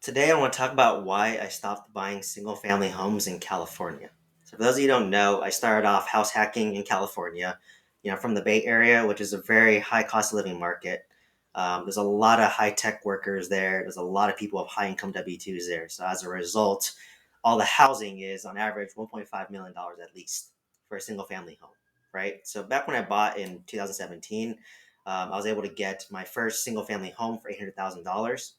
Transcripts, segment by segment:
Today, I want to talk about why I stopped buying single family homes in California. So, for those of you who don't know, I started off house hacking in California, from the Bay Area, which is a very high cost of living market. There's a lot of high tech workers there, there's a lot of people of high income W 2s there. So, as a result, all the housing is on average $1.5 million at least for a single family home, right? So, back when I bought in 2017, I was able to get my first single family home for $800,000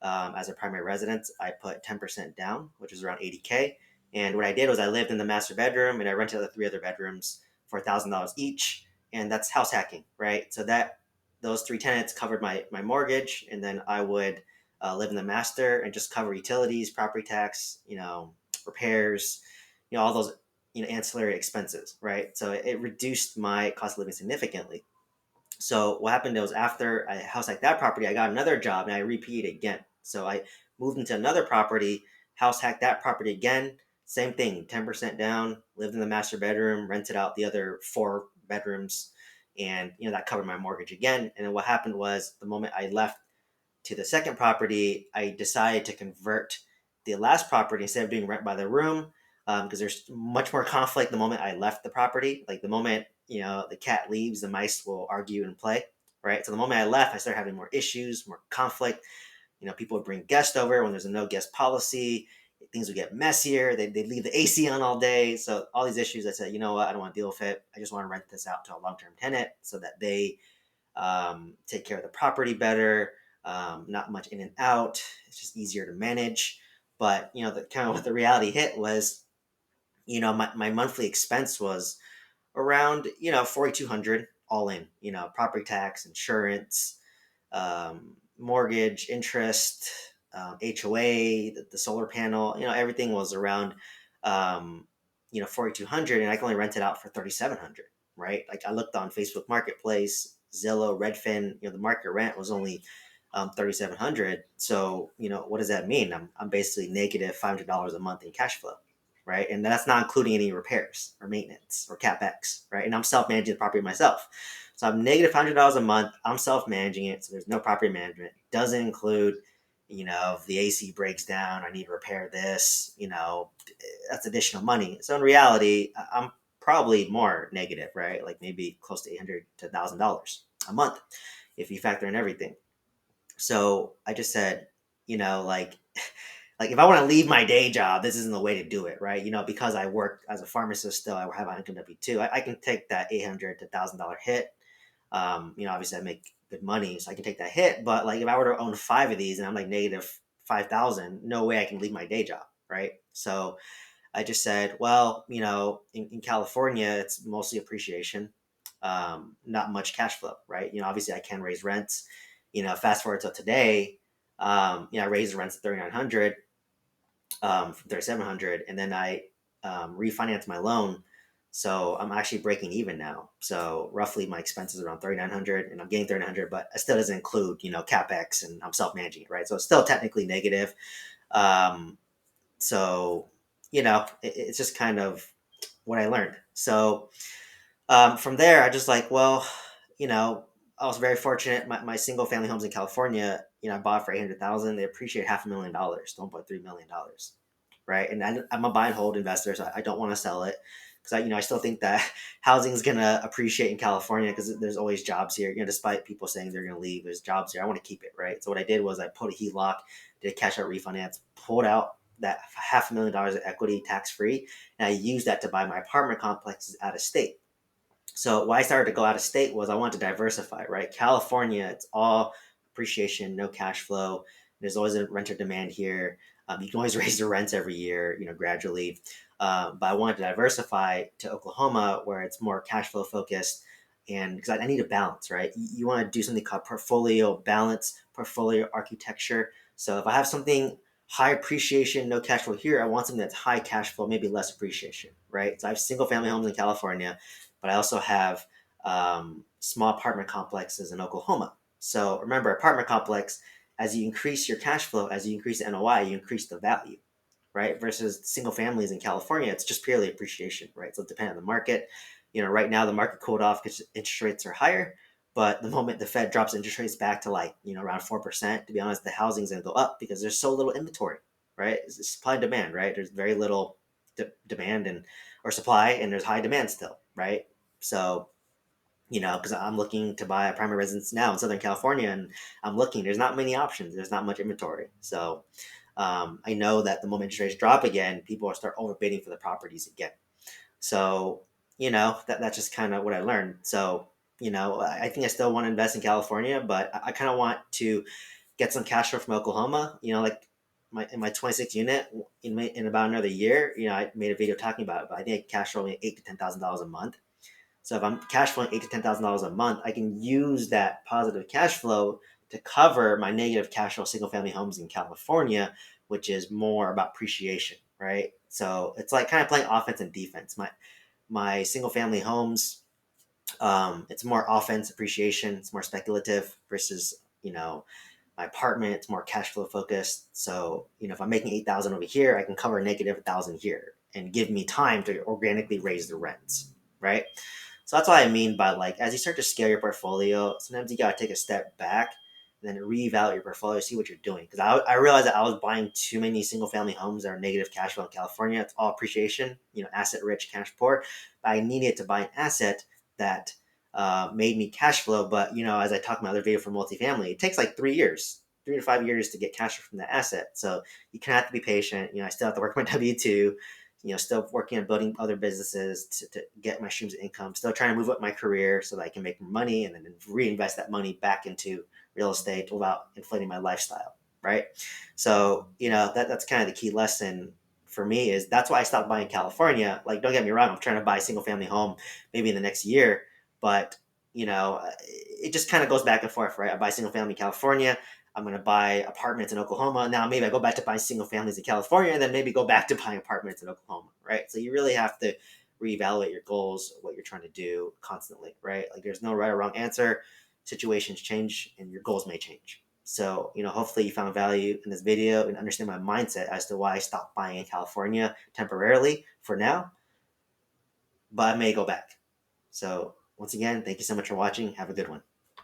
as a primary residence. I put 10% down, which is around 80K. And what I did was I lived in the master bedroom and I rented the three other bedrooms for $1,000 each. And that's house hacking, right? So that those three tenants covered my mortgage, and then I would live in the master and just cover utilities, property tax, repairs, all those ancillary expenses, right? So it reduced my cost of living significantly. So what happened was after I house like that property, I got another job and I repeated again. So I moved into another property, house hacked that property again, same thing, 10% down, lived in the master bedroom, rented out the other four bedrooms, and that covered my mortgage again. And then what happened was the moment I left to the second property, I decided to convert the last property instead of doing rent by the room, because there's much more conflict the moment I left the property. Like the moment the cat leaves, the mice will argue and play, right? So the moment I left, I started having more issues, more conflict. People would bring guests over when there's a no guest policy. Things would get messier. They'd leave the AC on all day. So all these issues, I said, you know what? I don't want to deal with it. I just want to rent this out to a long-term tenant so that they take care of the property better. Not much in and out. It's just easier to manage. But the kind of what the reality hit was, my monthly expense was around 4,200 all in. Property tax, insurance, mortgage, interest, HOA, the solar panel. Everything was around 4,200, and I can only rent it out for 3,700. Right? Like I looked on Facebook Marketplace, Zillow, Redfin. The market rent was only 3,700. So what does that mean? I'm basically negative $500 a month in cash flow, right? And that's not including any repairs or maintenance or capex, right? And I'm self managing the property myself, so I'm negative $100 a month. I'm self managing it, so there's no property management. It doesn't include, if the AC breaks down, I need to repair this. That's additional money. So in reality, I'm probably more negative, right? Like maybe close to $800 to $1,000 a month if you factor in everything. So I just said, like, like if I want to leave my day job, this isn't the way to do it, right? Because I work as a pharmacist still, I have an income W two. I can take that $800 to $1,000 hit. Obviously I make good money, so I can take that hit. But like if I were to own five of these and I'm like negative 5,000, no way I can leave my day job, right? So I just said, well, in California, it's mostly appreciation, not much cash flow, right? Obviously I can raise rents. Fast forward to today, I raised the rents to 3,900 from 3,700, and then I refinanced my loan. So I'm actually breaking even now. So roughly my expenses are around 3,900, and I'm getting 3,900, but it still doesn't include capex, and I'm self managing it, right? So it's still technically negative. Um, so it's just kind of what I learned. So from there, I just like, well, you know, I was very fortunate. My single family homes in California, I bought for 800,000. They appreciate $500,000 to $1.3 million, right? And I'm a buy and hold investor, so I don't want to sell it because I still think that housing is gonna appreciate in California because there's always jobs here. Despite people saying they're gonna leave, there's jobs here. I want to keep it, right? So what I did was I put a HELOC, did a cash out refinance, pulled out that $500,000 of equity tax free, and I used that to buy my apartment complexes out of state. So why I started to go out of state was I wanted to diversify, right? California, it's all appreciation, no cash flow. There's always a renter demand here. You can always raise the rents every year, gradually. But I wanted to diversify to Oklahoma, where it's more cash flow focused, and because I need a balance, right? You want to do something called portfolio balance, portfolio architecture. So if I have something high appreciation, no cash flow here, I want something that's high cash flow, maybe less appreciation, right? So I have single family homes in California, but I also have small apartment complexes in Oklahoma. So remember, apartment complex, as you increase your cash flow, as you increase the NOI, you increase the value, right? Versus single families in California, it's just purely appreciation, right? So it depends on the market. Right now the market cooled off because interest rates are higher, But the moment the Fed drops interest rates back to like, around 4%, to be honest, the housing's going to go up because there's so little inventory, right? It's supply and demand, right? There's very little demand and or supply, and there's high demand still, right? So, because I'm looking to buy a primary residence now in Southern California, and I'm looking, there's not many options. There's not much inventory. So I know that the moment interest rates drop again, people will start overbidding for the properties again. So, that's just kind of what I learned. So, I think I still want to invest in California, but I kind of want to get some cash flow from Oklahoma. Like in my 26 unit in about another year. I made a video talking about it, but I think I cash flow $8,000 to $10,000 a month. So if I'm cash flowing $8,000 to $10,000 a month, I can use that positive cash flow to cover my negative cash flow single family homes in California, which is more about appreciation, right? So it's like kind of playing offense and defense. My single family homes, it's more offense appreciation, it's more speculative versus my apartment, it's more cash flow focused. So if I'm making 8,000 over here, I can cover a negative 1,000 here and give me time to organically raise the rents, right? So that's what I mean by, like, as you start to scale your portfolio, sometimes you gotta take a step back and then reevaluate your portfolio, see what you're doing. Because I realized that I was buying too many single family homes that are negative cash flow in California. It's all appreciation, asset rich, cash poor. But I needed to buy an asset that made me cash flow. But as I talked in my other video for multifamily, it takes like 3 years, 3 to 5 years to get cash flow from that asset. So you kind of have to be patient. I still have to work my W-2, still working on building other businesses to get my streams of income, still trying to move up my career so that I can make more money and then reinvest that money back into real estate without inflating my lifestyle, right? So, that's kind of the key lesson for me is that's why I stopped buying California. Like, don't get me wrong, I'm trying to buy a single family home maybe in the next year, but it just kind of goes back and forth, right? I buy single family in California, I'm going to buy apartments in Oklahoma. Now maybe I go back to buying single families in California, and then maybe go back to buying apartments in Oklahoma, right? So you really have to reevaluate your goals, what you're trying to do constantly, right? Like, there's no right or wrong answer. Situations change, and your goals may change. So, hopefully you found value in this video and understand my mindset as to why I stopped buying in California temporarily for now, but I may go back. So once again, thank you so much for watching. Have a good one.